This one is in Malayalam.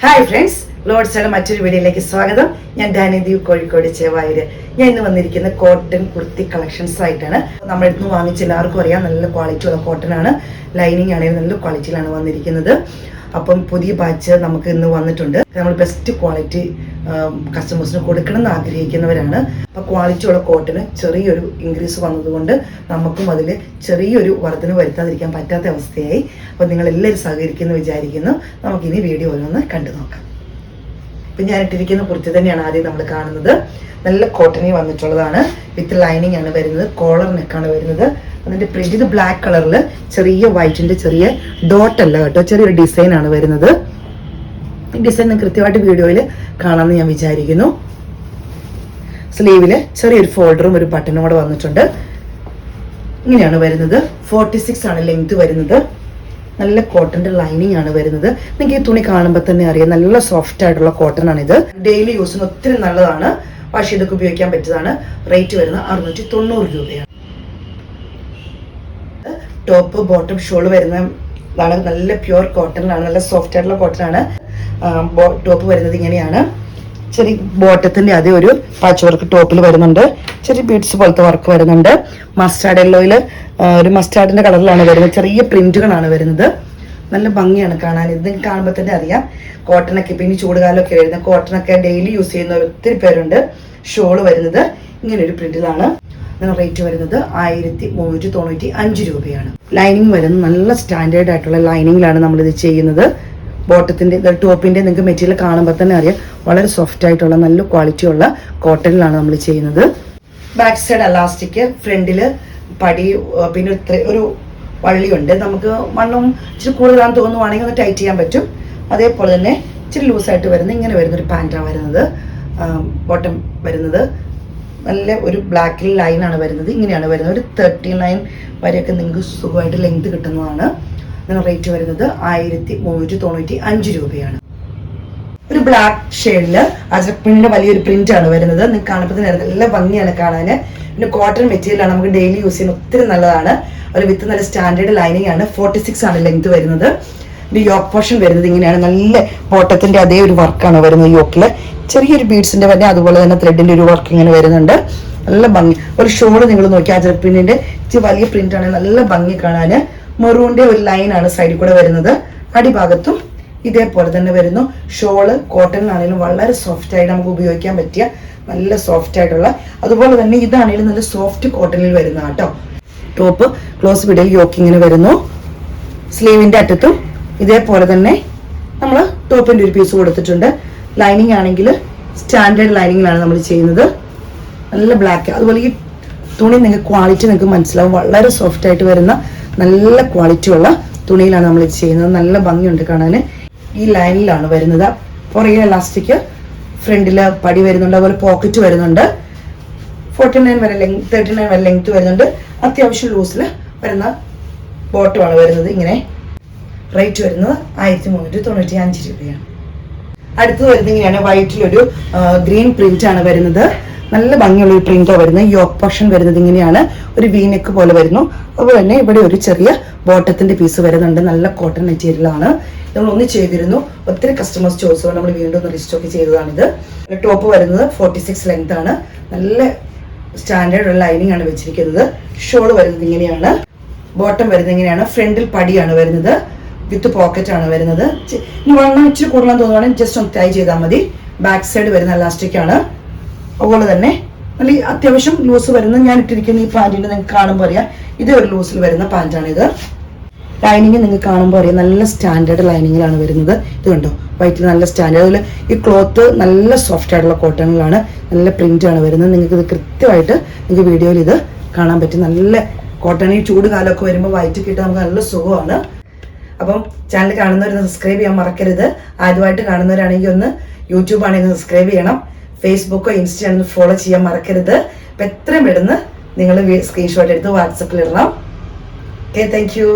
ഹായ് ഫ്രണ്ട്സ്, ലോഡ്സയുടെ മറ്റൊരു വീഡിയോയിലേക്ക് സ്വാഗതം. ഞാൻ ഡാനിദീവ്, കോഴിക്കോട് ചേവായൂര്. ഞാൻ ഇന്ന് വന്നിരിക്കുന്ന കോട്ടൺ കുർത്തി കളക്ഷൻസ് ആയിട്ടാണ്. നമ്മുടെ അടുത്ത് നിന്ന് വാങ്ങിച്ച എല്ലാവർക്കും അറിയാം, നല്ല ക്വാളിറ്റി ഉള്ള കോട്ടൺ ആണ്. ലൈനിങ് ആണെങ്കിൽ നല്ല ക്വാളിറ്റിയിലാണ് വന്നിരിക്കുന്നത്. അപ്പം പുതിയ ബാച്ച് നമുക്ക് ഇന്ന് വന്നിട്ടുണ്ട്. നമ്മൾ ബെസ്റ്റ് ക്വാളിറ്റി കസ്റ്റമേഴ്സിന് കൊടുക്കണം എന്ന് ആഗ്രഹിക്കുന്നവരാണ്. അപ്പോൾ ക്വാളിറ്റി ഉള്ള കോട്ടന് ചെറിയൊരു ഇൻക്രീസ് വന്നതുകൊണ്ട് നമുക്കും അതിൽ ചെറിയൊരു വർധന വരുത്താതിരിക്കാൻ പറ്റാത്ത അവസ്ഥയായി. അപ്പോൾ നിങ്ങളെല്ലാവരും സഹകരിക്കുമെന്ന് വിചാരിക്കുന്നു. നമുക്കിനി വീഡിയോ ഓരോന്ന് കണ്ടു നോക്കാം. ഇപ്പം ഞാൻ ഇട്ടിരിക്കുന്ന കുർത്തി തന്നെയാണ് ആദ്യം നമ്മൾ കാണുന്നത്. നല്ല കോട്ടണിൽ വന്നിട്ടുള്ളതാണ്. വിത്ത് ലൈനിങ് ആണ് വരുന്നത്. കോളർ നെക്കാണ് വരുന്നത്. അതിൻ്റെ പ്രിന്റ് ഇത് ബ്ലാക്ക് കളറിൽ ചെറിയ വൈറ്റിൻ്റെ ചെറിയ ഡോട്ട് അല്ല കേട്ടോ, ചെറിയൊരു ഡിസൈൻ ആണ് വരുന്നത്. ഈ ഡിസൈൻ കൃത്യമായിട്ട് വീഡിയോയിൽ കാണാമെന്ന് ഞാൻ വിചാരിക്കുന്നു. സ്ലീവിൽ ചെറിയൊരു ഫോൾഡറും ഒരു ബട്ടണും കൂടെ വന്നിട്ടുണ്ട്. ഇങ്ങനെയാണ് വരുന്നത്. 46 ആണ് ലെങ്ത് വരുന്നത്. നല്ല കോട്ടന്റെ ലൈനിങ് ആണ് വരുന്നത്. നിങ്ങൾക്ക് ഈ തുണി കാണുമ്പോൾ തന്നെ അറിയാം, നല്ല സോഫ്റ്റ് ആയിട്ടുള്ള കോട്ടൺ ആണിത്. ഡെയിലി യൂസിന് ഒത്തിരി നല്ലതാണ്. വാഷ് ചെയ്തൊക്കെ ഉപയോഗിക്കാൻ പറ്റിയതാണ്. റേറ്റ് വരുന്നത് 690 രൂപയാണ്. ടോപ്പ് ബോട്ടം ഷോൾ വരുന്നതാണ്. നല്ല പ്യുവർ കോട്ടണിലാണ്, നല്ല സോഫ്റ്റ് ആയിട്ടുള്ള കോട്ടൺ ആണ്. ടോപ്പ് വരുന്നത് ഇങ്ങനെയാണ്. ചെറിയ ബോട്ടത്തിന്റെ അതേ ഒരു പാച്ച് വർക്ക് ടോപ്പിൽ വരുന്നുണ്ട്. ചെറിയ ബീഡ്സ് പോലത്തെ വർക്ക് വരുന്നുണ്ട്. മസ്റ്റാർഡ് യെല്ലോയിൽ ഒരു മസ്റ്റാർഡിന്റെ കളറിലാണ് വരുന്നത്. ചെറിയ പ്രിന്റുകളാണ് വരുന്നത്. നല്ല ഭംഗിയാണ് കാണാൻ. ഇത് കാണുമ്പോൾ തന്നെ അറിയാം കോട്ടണൊക്കെ. ഇപ്പം ഇനി ചൂടുകാലമൊക്കെ വരുന്നത് കോട്ടണൊക്കെ ഡെയിലി യൂസ് ചെയ്യുന്ന ഒത്തിരി പേരുണ്ട്. ഷോള് വരുന്നത് ഇങ്ങനെ ഒരു പ്രിന്റിലാണ്. റേറ്റ് വരുന്നത് 1395 രൂപയാണ്. ലൈനിങ് വരുന്നത് നല്ല സ്റ്റാൻഡേർഡ് ആയിട്ടുള്ള ലൈനിങ്ങിലാണ് നമ്മളിത് ചെയ്യുന്നത്. ബോട്ടത്തിന്റെ ടോപ്പിന്റെ നിങ്ങൾക്ക് മെറ്റീരിയൽ കാണുമ്പോൾ തന്നെ അറിയാം, വളരെ സോഫ്റ്റ് ആയിട്ടുള്ള നല്ല ക്വാളിറ്റി ഉള്ള കോട്ടണിലാണ് നമ്മൾ ചെയ്യുന്നത്. ബാക്ക് സൈഡ് അലാസ്റ്റിക്, ഫ്രണ്ടില് പടി, പിന്നെ ഒരു വള്ളിയുണ്ട്. നമുക്ക് മണ്ണും ഇച്ചിരി കൂടുതലാണെന്ന് തോന്നുവാണെങ്കിൽ ഒന്ന് ടൈറ്റ് ചെയ്യാൻ പറ്റും. അതേപോലെ തന്നെ ഇച്ചിരി ലൂസായിട്ട് വരുന്ന ഇങ്ങനെ വരുന്നൊരു പാൻറ്റാണ് വരുന്നത്. ബോട്ടം വരുന്നത് നല്ല ഒരു ബ്ലാക്കിൽ ലൈനാണ് വരുന്നത്. ഇങ്ങനെയാണ് വരുന്നത്. ഒരു 39 വരെയൊക്കെ നിങ്ങൾക്ക് സുഖമായിട്ട് ലെങ്ത് കിട്ടുന്നതാണ്. ഇതിന് റേറ്റ് വരുന്നത് 1395 രൂപയാണ്. ഒരു ബ്ലാക്ക് ഷെയ്ഡില് അജറക്പ്രിന്റിന്റെ വലിയൊരു പ്രിന്റ് ആണ് വരുന്നത്. നിങ്ങൾക്ക് കാണുമ്പോൾ നല്ല ഭംഗിയാണ് കാണാന്. പിന്നെ കോട്ടൺ മെറ്റീരിയൽ ആണ്, നമുക്ക് ഡെയിലി യൂസ് ചെയ്യാൻ ഒത്തിരി നല്ലതാണ്. ഒരു വിത്ത് നല്ല സ്റ്റാൻഡേർഡ് ലൈനിങ് ആണ്. 46 ആണ് ലെങ്ത് വരുന്നത്. ഇത് യോക്ക് പോർഷൻ വരുന്നത് ഇങ്ങനെയാണ്. നല്ല ബോട്ടത്തിന്റെ അതേ ഒരു വർക്കാണ് വരുന്നത്. യോക്കില് ചെറിയൊരു ബീഡ്സിന്റെ തന്നെ, അതുപോലെ തന്നെ ത്രെഡിന്റെ ഒരു വർക്ക് ഇങ്ങനെ വരുന്നുണ്ട്. നല്ല ഭംഗി. ഒരു ഷോള് നിങ്ങൾ നോക്കി, അജറക്പ്രിന്റിന്റെ ഇച്ചിരി വലിയ പ്രിന്റ് ആണ്. നല്ല ഭംഗി കാണാന്. മെറൂണിന്റെ ഒരു ലൈനാണ് സൈഡിൽ കൂടെ വരുന്നത്. അടിഭാഗത്തും ഇതേപോലെ തന്നെ വരുന്നു. ഷോള് കോട്ടണിലാണെങ്കിലും വളരെ സോഫ്റ്റ് ആയിട്ട് നമുക്ക് ഉപയോഗിക്കാൻ പറ്റിയ നല്ല സോഫ്റ്റ് ആയിട്ടുള്ള, അതുപോലെ തന്നെ ഇതാണെങ്കിലും നല്ല സോഫ്റ്റ് കോട്ടണിൽ വരുന്ന കേട്ടോ. ടോപ്പ് ക്ലോസ് വിടൽ യോക്ക് ഇങ്ങനെ വരുന്നു. സ്ലീവിന്റെ അറ്റത്തും ഇതേപോലെ തന്നെ നമ്മൾ ടോപ്പിന്റെ ഒരു പീസ് കൊടുത്തിട്ടുണ്ട്. ലൈനിങ് ആണെങ്കിൽ സ്റ്റാൻഡേർഡ് ലൈനിങ്ങിലാണ് നമ്മൾ ചെയ്യുന്നത്. നല്ല ബ്ലാക്ക്. അതുപോലെ ഈ തുണി നിങ്ങൾക്ക് ക്വാളിറ്റി നിങ്ങൾക്ക് മനസ്സിലാവും. വളരെ സോഫ്റ്റ് ആയിട്ട് വരുന്ന നല്ല ക്വാളിറ്റി ഉള്ള തുണിയിലാണ് നമ്മൾ ഇത് ചെയ്യുന്നത്. നല്ല ഭംഗിയുണ്ട് കാണാൻ. ഈ ലൈനിലാണ് വരുന്നത്. പുറകെ ഇലാസ്റ്റിക്, ഫ്രണ്ടില് പടി വരുന്നുണ്ട്. അതുപോലെ പോക്കറ്റ് വരുന്നുണ്ട്. 39 വരെ 39 വരെ ലെങ്ത് വരുന്നുണ്ട്. അത്യാവശ്യം ലൂസിൽ വരുന്ന ബോട്ടമാണ് വരുന്നത്. ഇങ്ങനെ റേറ്റ് വരുന്നത് 1395 രൂപയാണ്. അടുത്തത് വരുന്നത് ഇങ്ങനെയാണ്. വൈറ്റിലൊരു ഗ്രീൻ പ്രിന്റ് ആണ് വരുന്നത്. നല്ല ഭംഗിയുള്ള ഒരു പ്രിന്റാണ് വരുന്നത്. യോക്ക് പോർഷൻ വരുന്നത് ഇങ്ങനെയാണ്. ഒരു വീനെക്ക് പോലെ വരുന്നു. അതുപോലെ തന്നെ ഇവിടെ ഒരു ചെറിയ ബോട്ടത്തിന്റെ പീസ് വരുന്നുണ്ട്. നല്ല കോട്ടൺ മെറ്റീരിയലാണ്. നമ്മൾ ഒന്ന് ചെയ്തിരുന്നു. ഒത്തിരി കസ്റ്റമേഴ്സ് ചോദിച്ചപ്പോൾ നമ്മൾ വീണ്ടും ഒന്ന് റീസ്റ്റോക്ക് ചെയ്തതാണിത്. ടോപ്പ് വരുന്നത് 46 ലെങ്ത് ആണ്. നല്ല സ്റ്റാൻഡേർഡ് ലൈനിങ് ആണ് വെച്ചിരിക്കുന്നത്. ഷോള് വരുന്നത് ഇങ്ങനെയാണ്. ബോട്ടം വരുന്നത് ഇങ്ങനെയാണ്. ഫ്രണ്ടിൽ പടിയാണ് വരുന്നത്. വിത്ത് പോക്കറ്റ് ആണ് വരുന്നത്. ഇനി വണ്ണം ഇച്ചിരി കൂടുതൽ തോന്നുവാണെങ്കിൽ ജസ്റ്റ് ഒന്ന് ടൈ ചെയ്താൽ മതി. ബാക്ക് സൈഡ് വരുന്ന ഇലാസ്റ്റിക് ആണ്. അതുപോലെ തന്നെ നല്ല അത്യാവശ്യം ലൂസ് വരുന്ന, ഞാൻ ഇട്ടിരിക്കുന്ന ഈ പാൻറ്റിന്റെ നിങ്ങൾക്ക് കാണുമ്പോൾ അറിയാം, ഇതേ ഒരു ലൂസിൽ വരുന്ന പാൻറ്റാണിത്. ലൈനിങ് നിങ്ങൾക്ക് കാണുമ്പോൾ അറിയാം, നല്ല സ്റ്റാൻഡേർഡ് ലൈനിങ്ങിലാണ് വരുന്നത്. ഇത് കണ്ടോ, വൈറ്റിൽ നല്ല സ്റ്റാൻഡേർഡ്. അതുപോലെ ഈ ക്ലോത്ത് നല്ല സോഫ്റ്റ് ആയിട്ടുള്ള കോട്ടണിലാണ്. നല്ല പ്രിന്റ് ആണ് വരുന്നത്. നിങ്ങൾക്ക് ഇത് കൃത്യമായിട്ട് നിങ്ങൾക്ക് വീഡിയോയിൽ ഇത് കാണാൻ പറ്റും. നല്ല കോട്ടൺ. ഈ ചൂട് കാലമൊക്കെ വരുമ്പോൾ വൈറ്റ് കിട്ടാൻ നമുക്ക് നല്ല സുഖമാണ്. അപ്പം ചാനൽ കാണുന്നവർ സബ്സ്ക്രൈബ് ചെയ്യാൻ മറക്കരുത്. ആദ്യമായിട്ട് കാണുന്നവരാണെങ്കിൽ ഒന്ന് യൂട്യൂബ് ആണെങ്കിൽ സബ്സ്ക്രൈബ് ചെയ്യണം. ഫേസ്ബുക്കോ ഇൻസ്റ്റയോ ഫോളോ ചെയ്യാൻ മറക്കരുത്. അപ്പം എത്രയും പെട്ടെന്ന് നിങ്ങൾ സ്ക്രീൻഷോട്ട് എടുത്ത് വാട്സപ്പിൽ ഇടണം. Okay, thank you.